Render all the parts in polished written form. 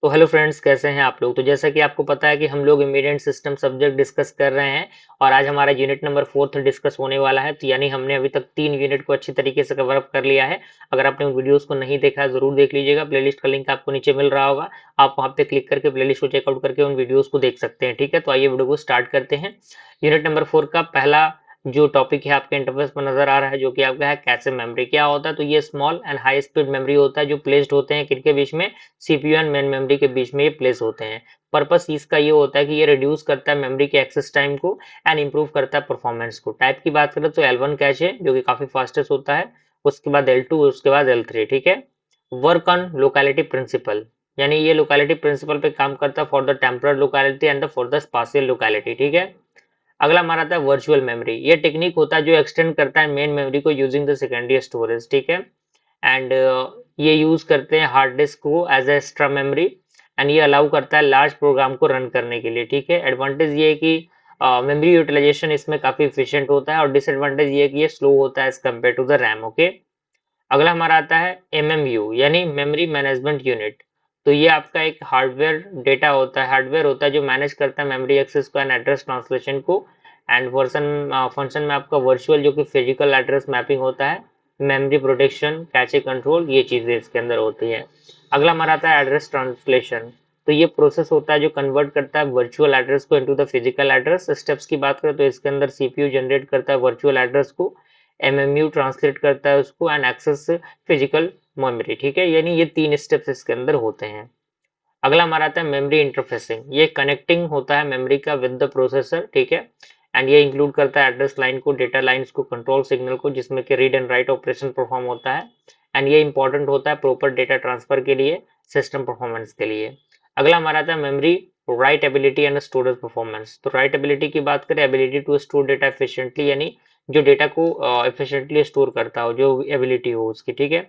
तो hello friends, कैसे हैं आप लोग। तो जैसा कि आपको पता है कि हम लोग इमीडिएट सिस्टम सब्जेक्ट डिस्कस कर रहे हैं और आज हमारा यूनिट नंबर 4 डिस्कस होने वाला है। तो यानी हमने अभी तक 3 यूनिट को अच्छी तरीके से कवर अप कर लिया है। अगर आपने उन वीडियोस को नहीं देखा है जरूर देख लीजिएगा। प्लेलिस्ट का लिंक आपको नीचे मिल रहा होगा, आप वहां पे क्लिक करके प्लेलिस्ट को चेकआउट करके उन वीडियोस को देख सकते हैं। ठीक है, तो आइए वीडियो को स्टार्ट करते हैं। यूनिट नंबर 4 का पहला जो टॉपिक है आपके इंटरफेस पर नजर आ रहा है, जो कि आपका है कैशे मेमोरी। क्या होता है, तो ये small and high speed memory होता है जो प्लेस्ड होते हैं किनके बीच में, सीपीयू एंड मेन मेमोरी के बीच में ये प्लेस होते हैं। पर्पस इसका ये होता है कि ये रिड्यूस करता है मेमोरी के एक्सेस टाइम को एंड इंप्रूव करता है परफॉर्मेंस को। टाइप की बात करें तो L1 कैश है जो कि काफी फास्टेस्ट होता है, उसके बाद L2, उसके बाद L3। ठीक है। वर्क ऑन लोकेलिटी प्रिंसिपल, यानी ये लोकेलिटी प्रिंसिपल पे काम करता है for the temporal locality and for the spatial locality. ठीक है। अगला हमारा आता है वर्चुअल मेमोरी। ये टेक्निक होता है जो एक्सटेंड करता है मेन मेमोरी को यूजिंग द सेकेंडरी स्टोरेज। ठीक है। एंड ये यूज करते हैं हार्ड डिस्क को एज एक्स्ट्रा मेमोरी एंड ये अलाउ करता है लार्ज प्रोग्राम को रन करने के लिए। ठीक है। एडवांटेज ये है कि मेमोरी यूटिलाइजेशन इसमें काफी एफिशिएंट होता है और डिसएडवांटेज ये है कि ये स्लो होता है as compare to the RAM. Okay. अगला हमारा आता है एमएमयू यानी मेमोरी मैनेजमेंट यूनिट। तो ये आपका एक हार्डवेयर डेटा होता है, हार्डवेयर होता है जो मैनेज करता है मेमोरी एक्सेस को एंड एड्रेस ट्रांसलेशन को। एंड वर्जन फंक्शन में आपका वर्चुअल जो कि फिजिकल एड्रेस मैपिंग होता है, मेमोरी प्रोटेक्शन, कैचे कंट्रोल, ये चीजें इसके अंदर होती है। अगला हमारा आता है एड्रेस ट्रांसलेशन। तो ये प्रोसेस होता है जो कन्वर्ट करता है वर्चुअल एड्रेस को into the physical address. Steps की बात करें तो इसके अंदर सीपीयू जनरेट करता है वर्चुअल एड्रेस को, एमएमयू ट्रांसलेट करता है उसको एंड एक्सेस फिजिकल मेमोरी। ठीक है, यानी ये 3 स्टेप्स इसके अंदर होते हैं। अगला हमारा आता है मेमोरी इंटरफेसिंग। ये कनेक्टिंग होता है मेमोरी का विद द प्रोसेसर। ठीक है। एंड ये इंक्लूड करता है एड्रेस लाइन को, डेटा लाइंस को, कंट्रोल सिग्नल को, जिसमें कि read and write operation perform होता है। एंड ये इंपॉर्टेंट होता है प्रॉपर डेटा ट्रांसफर के लिए, सिस्टम परफॉर्मेंस के लिए। अगला हमारा आता है memory write ability and storage performance. तो राइट एबिलिटी की बात करें, ability to store data efficiently, यानी जो डेटा को एफिशिएंटली स्टोर करता हो, जो एबिलिटी हो उसकी। ठीक है।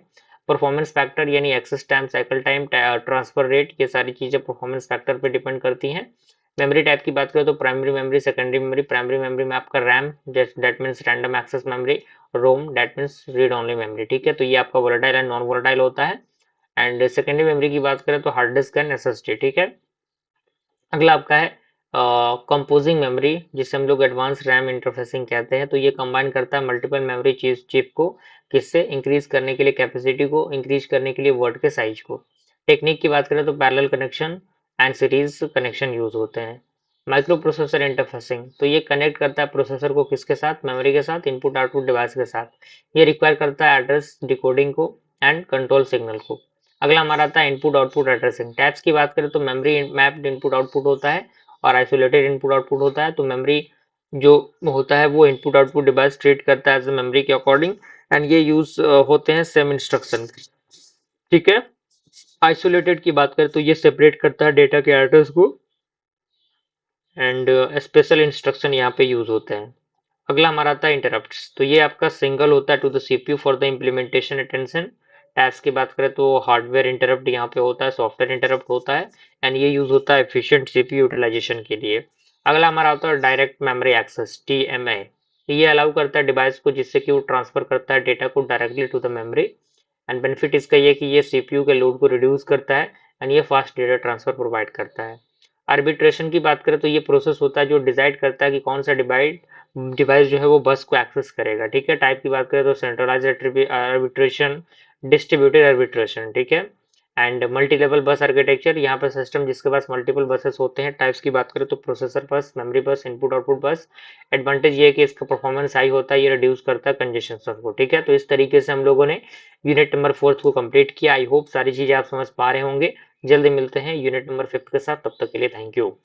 परफॉर्मेंस फैक्टर यानी access time, cycle time, transfer rate, ये सारी चीजें परफॉर्मेंस फैक्टर पे डिपेंड करती हैं। मेमोरी टाइप की बात करें तो primary memory, secondary memory. Primary memory में आपका RAM, that means random access memory, ROM, that means read only memory. ठीक है, तो ये आपका वोलेटाइल एंड नॉन वोलेटाइल होता है। एंड सेकेंडरी मेमोरी की बात करें तो हार्ड डिस्क एंड एसएसडी। ठीक है। अगला आपका है कंपोजिंग मेमोरी, जिसे हम लोग एडवांस रैम इंटरफेसिंग कहते हैं। तो ये कंबाइन करता है मल्टीपल मेमोरी चिप को, किससे इंक्रीज करने के लिए कैपेसिटी को, इंक्रीज करने के लिए वर्ड के साइज को। टेक्निक की बात करें तो parallel connection and series connection use होते हैं। माइक्रो प्रोसेसर इंटरफेसिंग, तो ये कनेक्ट करता है प्रोसेसर को किसके साथ, मेमोरी के साथ, इनपुट आउटपुट डिवाइस के साथ। ये रिक्वायर करता है एड्रेस डिकोडिंग को एंड कंट्रोल सिग्नल को। अगला हमारा आता है इनपुट आउटपुट एड्रेसिंग। टैब्स की बात करें तो मेमोरी मैप्ड इनपुट आउटपुट होता है और आइसोलेटेड इनपुट आउटपुट होता है। तो मेमोरी जो होता है वो इनपुट आउटपुट डिवाइस ट्रीट करता है एज मेमोरी के अकॉर्डिंग एंड ये यूज होते हैं सेम इंस्ट्रक्शन। ठीक है। आइसोलेटेड की बात करें तो ये सेपरेट करता है डेटा के एड्रेस को एंड स्पेशल इंस्ट्रक्शन यहाँ पे यूज होते हैं। अगला हमारा आता है इंटरप्ट्स। तो ये आपका सिंगल होता है to the CPU for the implementation attention. Tabs की बात करें तो हार्डवेयर इंटरप्ट यहाँ पे होता है, सॉफ्टवेयर इंटरप्ट होता है एंड ये यूज होता है एफिशिएंट सीपीयू यूटिलाइजेशन के लिए। अगला हमारा होता है डायरेक्ट मेमोरी एक्सेस, टीएमए। ये अलाउ करता है डिवाइस को, जिससे कि वो ट्रांसफर करता है डेटा को directly to the memory. And benefit इसका ये कि ये सीपीयू के लोड को रिड्यूस करता है एंड ये फास्ट डेटा ट्रांसफर प्रोवाइड करता है। आर्बिट्रेशन की बात करें तो ये प्रोसेस होता है जो डिसाइड करता है कि कौन सा डिवाइस जो है वो बस को एक्सेस करेगा। ठीक है। टाइप की बात करें तो सेंट्रलाइज आर्बिट्रेशन, डिस्ट्रीब्यूटेड आर्बिट्रेशन। ठीक है। एंड मल्टी लेवल बस आर्किटेक्चर, यहाँ पर सिस्टम जिसके पास मल्टीपल बसेस होते हैं। टाइप्स की बात करें तो प्रोसेसर बस, मेमोरी बस, इनपुट आउटपुट बस। एडवांटेज ये है कि इसका परफॉर्मेंस हाई होता है, ये रिड्यूस करता है कंजेशन को। ठीक है। तो इस तरीके से हम लोगों ने यूनिट नंबर 4 को कंप्लीट किया। आई होप सारी चीजें आप समझ पा रहे होंगे। जल्दी मिलते हैं यूनिट नंबर 5 के साथ, तब तक के लिए थैंक यू।